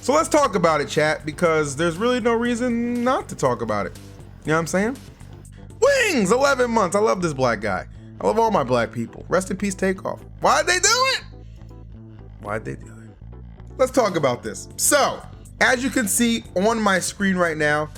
So let's talk about it, chat, because there's really no reason not to talk about it. You know what I'm saying? Wings, 11 months. I love this black guy. I love all my black people. Rest in peace, Takeoff. Why'd they do it? Why'd they do it? Let's talk about this. So, as you can see on my screen right now,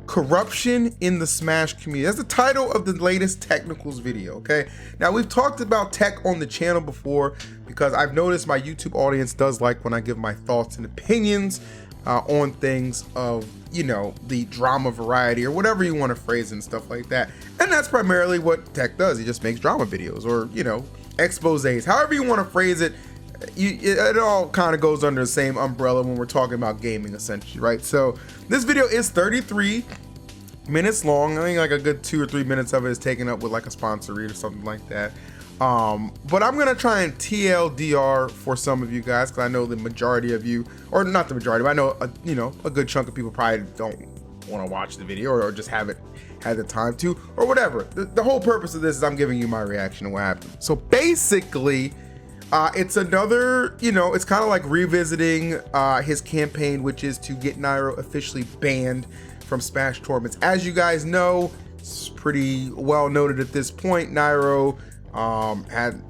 corruption in the Smash community. That's the title of the latest Technicals video, okay? Now, we've talked about tech on the channel before because I've noticed my YouTube audience does like when I give my thoughts and opinions on things of, you know, the drama variety or whatever you want to phrase and stuff like that. And that's primarily what tech does. He just makes drama videos or, you know, exposés, however you want to phrase it. It all kind of goes under the same umbrella when we're talking about gaming, essentially, right? So this video is 33 minutes long. I think like a good 2 or 3 minutes of it is taken up with like a sponsor read or something like that. But I'm gonna try and TLDR for some of you guys because I know the majority of you, or not the majority, but I know a good chunk of people probably don't want to watch the video or just haven't had the time to or whatever. The whole purpose of this is I'm giving you my reaction to what happened. So basically, it's another, it's kind of like revisiting his campaign, which is to get Nairo officially banned from Smash tournaments. As you guys know, it's pretty well noted at this point, Nairo had,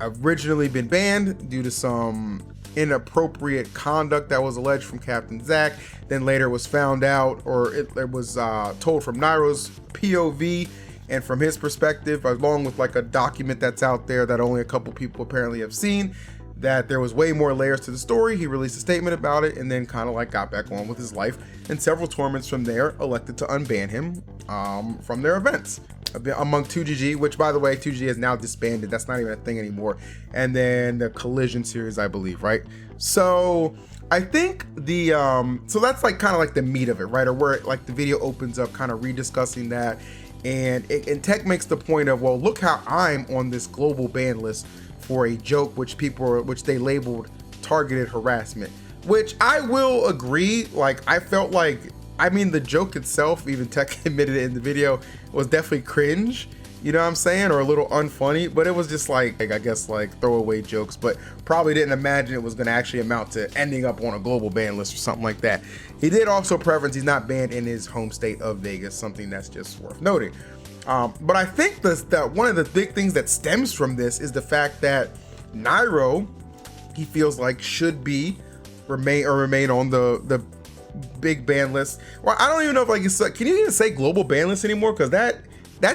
originally been banned due to some inappropriate conduct that was alleged from Captain Zach. Then later was found out, or it was told from Nairo's POV and from his perspective, along with like a document that's out there that only a couple people apparently have seen, that there was way more layers to the story. He released a statement about it and then kind of like got back on with his life. And several tournaments from there elected to unban him from their events. Among 2GG, which by the way, 2GG is now disbanded. That's not even a thing anymore. And then the Collision series, I believe, right? So I think the, so that's like kind of like the meat of it, right? Or where like the video opens up kind of rediscussing that. And Tech makes the point of, well, look how I'm on this global ban list for a joke which they labeled targeted harassment, which I will agree. Like, I felt like, the joke itself, even Tech admitted it in the video, was definitely cringe, you know what I'm saying, or a little unfunny, but it was just like I guess like throwaway jokes, but probably didn't imagine it was going to actually amount to ending up on a global ban list or something like that. He did also preference he's not banned in his home state of Vegas, something that's just worth noting. But I think that one of the big things that stems from this is the fact that Nairo, he feels like should remain on the big ban list. Well, I don't even know if like can you even say global ban list anymore, because that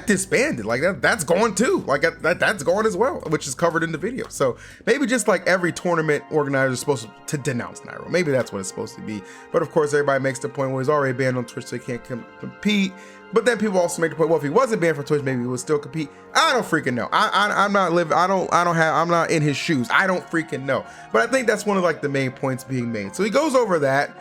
disbanded, like that's gone too, like that's gone as well, which is covered in the video. So maybe just like every tournament organizer is supposed to denounce Nairo. Maybe that's what it's supposed to be. But of course, everybody makes the point, well, he's already banned on Twitch, so he can't compete. But then people also make the point, well, if he wasn't banned from Twitch, maybe he would still compete. I don't freaking know. I'm not in his shoes. I don't freaking know. But I think that's one of like the main points being made. So he goes over that.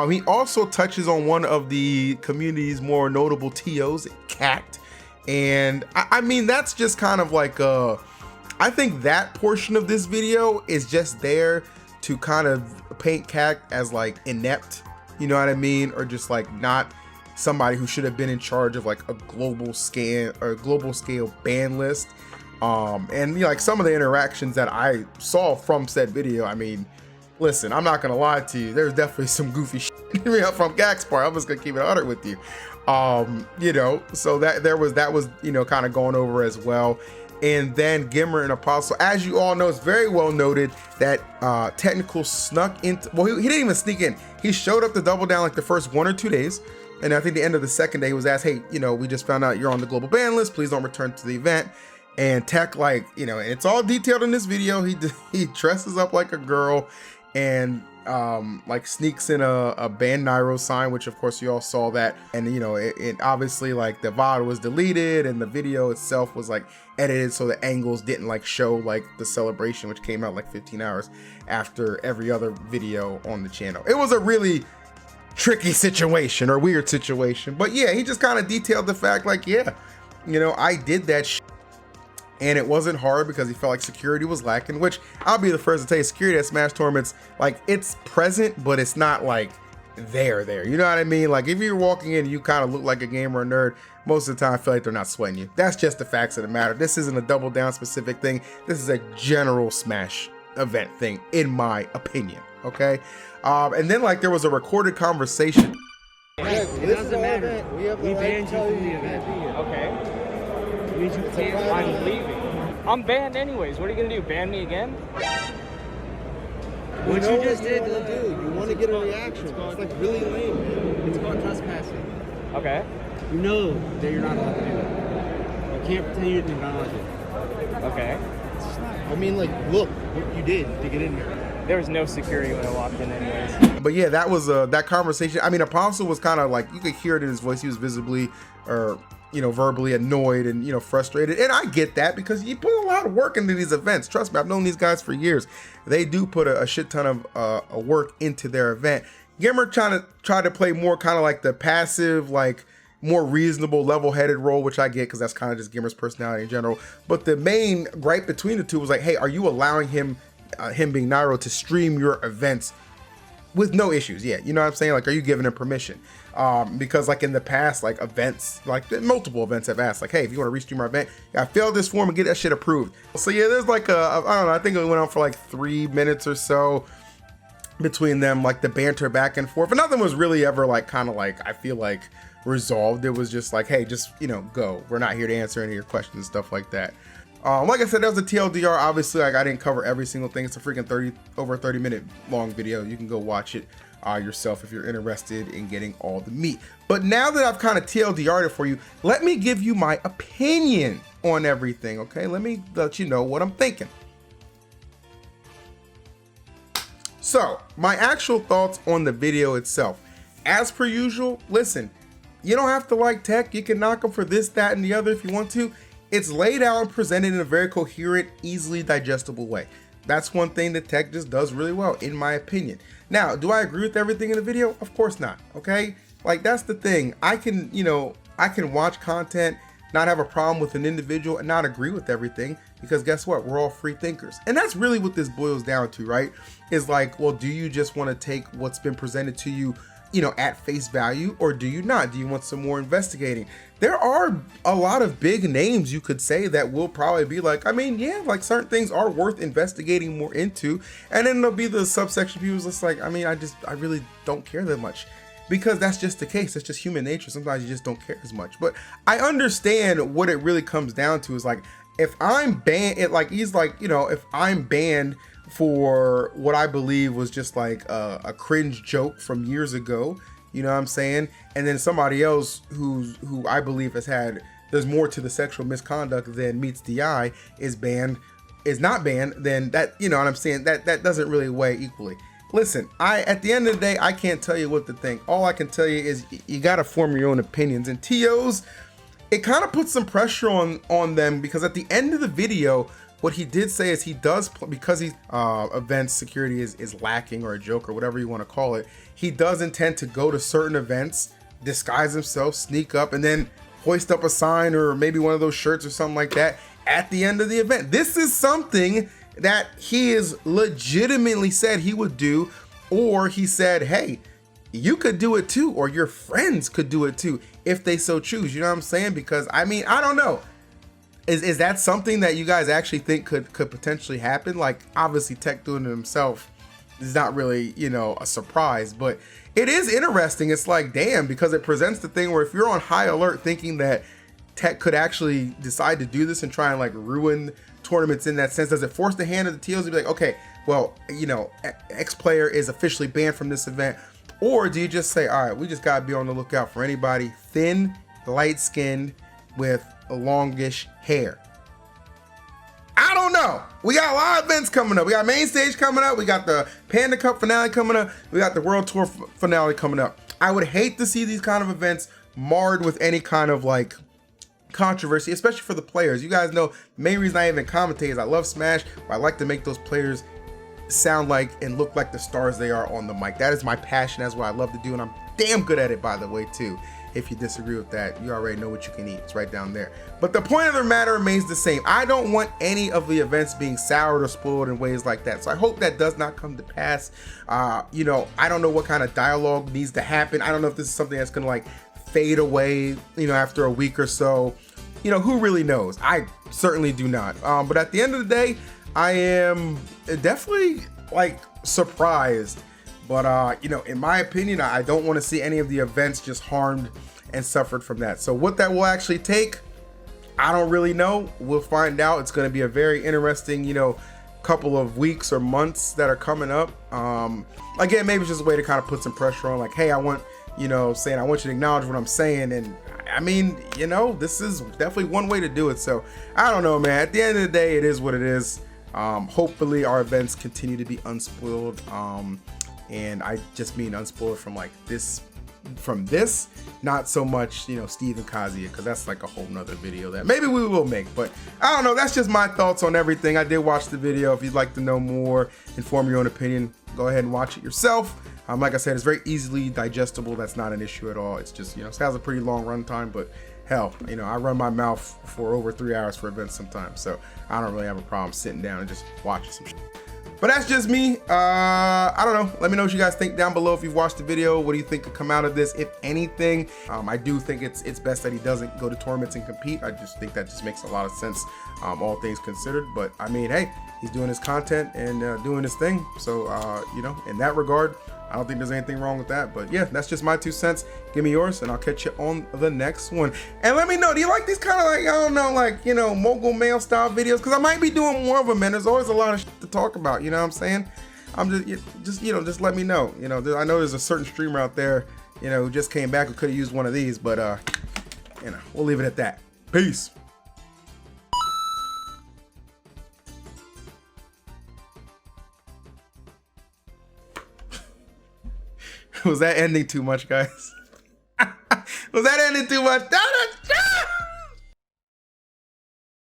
He also touches on one of the community's more notable TOs, Cat. And that's just kind of like I think that portion of this video is just there to kind of paint Cat as like inept, you know what I mean, or just like not somebody who should have been in charge of like a global scale ban list. And like some of the interactions that I saw from said video, listen, I'm not gonna lie to you, there's definitely some goofy shit from Gak's part. I'm just gonna keep it 100 with you. So that was kind of going over as well. And then Gimmer and Apostle, as you all know, it's very well noted that Technical snuck into, well, he didn't even sneak in. He showed up to Double Down like the first 1 or 2 days. And I think the end of the second day he was asked, hey, we just found out you're on the global ban list. Please don't return to the event. And Tech, like, and it's all detailed in this video. He dresses up like a girl and like sneaks in a ban Nairo sign, which of course you all saw that. And it obviously, like, the VOD was deleted and the video itself was like edited so the angles didn't like show like the celebration, which came out like 15 hours after every other video on the channel. It was a really tricky situation or weird situation, but yeah, he just kind of detailed the fact like, yeah, I did that shit. And it wasn't hard because he felt like security was lacking, which I'll be the first to tell you, security at Smash tournaments, like, it's present, but it's not like there. You know what I mean? Like, if you're walking in and you kind of look like a gamer or nerd, most of the time I feel like they're not sweating you. That's just the facts of the matter. This isn't a Double Down specific thing. This is a general Smash event thing, in my opinion. Okay, and then like there was a recorded conversation. It doesn't matter. We banned you from the event. Okay. Means you can't. I'm leaving. I'm banned anyways. What are you gonna do? Ban me again? What you just did, dude. You want to get a reaction. It's like really lame, man. It's called trespassing. Okay. You know that you're not allowed to do that. You can't pretend you're not allowed to. Okay. I mean, like, look what you did to get in there. There was no security when I walked in anyways. But yeah, that was that conversation. I mean, Apostle was kind of like, you could hear it in his voice. He was visibly or, you know, verbally annoyed and, you know, frustrated. And I get that because you put a lot of work into these events. Trust me, I've known these guys for years. They do put a shit ton of work into their event. Gimmer tried to play more kind of like the passive, like more reasonable, level-headed role, which I get because that's kind of just Gimmer's personality in general. But the main gripe between the two was like, hey, are you allowing him being Nairo, to stream your events with no issues? Yeah, you know what I'm saying? Like, are you giving him permission? Because like in the past, like events, like multiple events have asked, like, hey, if you want to restream our event, I fill out this form and get that shit approved. So yeah, there's like I don't know, I think it went on for like 3 minutes or so between them, like the banter back and forth, but nothing was really ever like kind of like, I feel like, resolved. It was just like, hey, just, you know, go. We're not here to answer any of your questions and stuff like that. Like I said, that was a TLDR. Obviously, like I didn't cover every single thing. It's a freaking over 30 minute long video. You can go watch it yourself if you're interested in getting all the meat. But now that I've kind of TLDR'd it for you, let me give you my opinion on everything, okay? Let me let you know what I'm thinking. So, my actual thoughts on the video itself. As per usual, listen, you don't have to like Tech. You can knock him for this, that, and the other if you want to. It's laid out and presented in a very coherent, easily digestible way. That's one thing that Tech just does really well, in my opinion. Now, do I agree with everything in the video? Of course not, okay? Like, that's the thing. I can, you know, I can watch content, not have a problem with an individual, and not agree with everything, because guess what? We're all free thinkers. And that's really what this boils down to, right? Is like, well, do you just want to take what's been presented to you, you know, at face value, or do you not? Do you want some more investigating? There are a lot of big names you could say that will probably be like, I mean, yeah, like certain things are worth investigating more into. And then there'll be the subsection of people just like, I mean, I really don't care that much, because that's just the case. It's just human nature. Sometimes you just don't care as much. But I understand what it really comes down to is like, if I'm banned, he's like, you know, if I'm banned for what I believe was just like a cringe joke from years ago, you know what I'm saying? And then somebody else who I believe there's more to the sexual misconduct than meets the eye is not banned, then that, you know what I'm saying? That doesn't really weigh equally. Listen, at the end of the day, I can't tell you what to think. All I can tell you is you got to form your own opinions. And TOs, it kind of puts some pressure on them, because at the end of the video, what he did say is he does, because he's event security is lacking, or a joke, or whatever you want to call it, he does intend to go to certain events, disguise himself, sneak up, and then hoist up a sign or maybe one of those shirts or something like that at the end of the event. This is something that he is legitimately said he would do, or he said, hey, you could do it too, or your friends could do it too if they so choose. You know what I'm saying? Because I mean, I don't know. Is that something that you guys actually think could potentially happen? Like, obviously Tech doing it himself is not really, you know, a surprise, but it is interesting. It's like, damn, because it presents the thing where if you're on high alert thinking that Tech could actually decide to do this and try and like ruin tournaments in that sense, does it force the hand of the TOs to be like, okay, well, you know, X player is officially banned from this event? Or do you just say, all right, we just gotta be on the lookout for anybody thin, light-skinned, with a longish hair? I don't know. We got a lot of events coming up. We got main stage coming up. We got the Panda Cup finale coming up. We got the World Tour finale coming up. I would hate to see these kind of events marred with any kind of like controversy, especially for the players. You guys know the main reason I even commentate is I love Smash, but I like to make those players sound like and look like the stars they are on the mic. That is my passion. That's what I love to do, and I'm damn good at it, by the way, too. If you disagree with that, you already know what you can eat. It's right down there. But the point of the matter remains the same. I don't want any of the events being soured or spoiled in ways like that. So I hope that does not come to pass. You know, I don't know what kind of dialogue needs to happen. I don't know if this is something that's gonna like fade away, you know, after a week or so. You know, who really knows? I certainly do not. But at the end of the day, I am definitely like surprised, but you know, in my opinion, I don't want to see any of the events just harmed and suffered from that. So what that will actually take, I don't really know. We'll find out. It's going to be a very interesting, you know, couple of weeks or months that are coming up. Again, maybe it's just a way to kind of put some pressure on, like, hey, I want, you know, saying I want you to acknowledge what I'm saying. And I mean, you know, this is definitely one way to do it. So I don't know, man. At the end of the day, it is what it is. Hopefully our events continue to be unspoiled. And I just mean unspoiled from like this, not so much, you know, Steve and Kazuya, because that's like a whole nother video that maybe we will make. But I don't know, that's just my thoughts on everything. I did watch the video. If you'd like to know more and form your own opinion, go ahead and watch it yourself. Like I said, it's very easily digestible. That's not an issue at all. It's just, you know, it has a pretty long run time, but hell, you know, I run my mouth for over 3 hours for events sometimes, so I don't really have a problem sitting down and just watching some shit. But that's just me. I don't know. Let me know what you guys think down below if you've watched the video. What do you think could come out of this, if anything? I do think it's best that he doesn't go to tournaments and compete. I just think that just makes a lot of sense, all things considered. But I mean, hey, he's doing his content and doing his thing. So, you know, in that regard, I don't think there's anything wrong with that. But yeah, that's just my 2 cents. Give me yours and I'll catch you on the next one. And let me know, do you like these kind of like, I don't know, like, you know, mogul mail style videos? Because I might be doing more of them, man. There's always a lot of shit to talk about, you know what I'm saying? I'm just you know, just let me know. You know, I know there's a certain streamer out there, you know, who just came back who could have used one of these, but you know, we'll leave it at that. Peace. Was that ending too much, guys? Was that ending too much?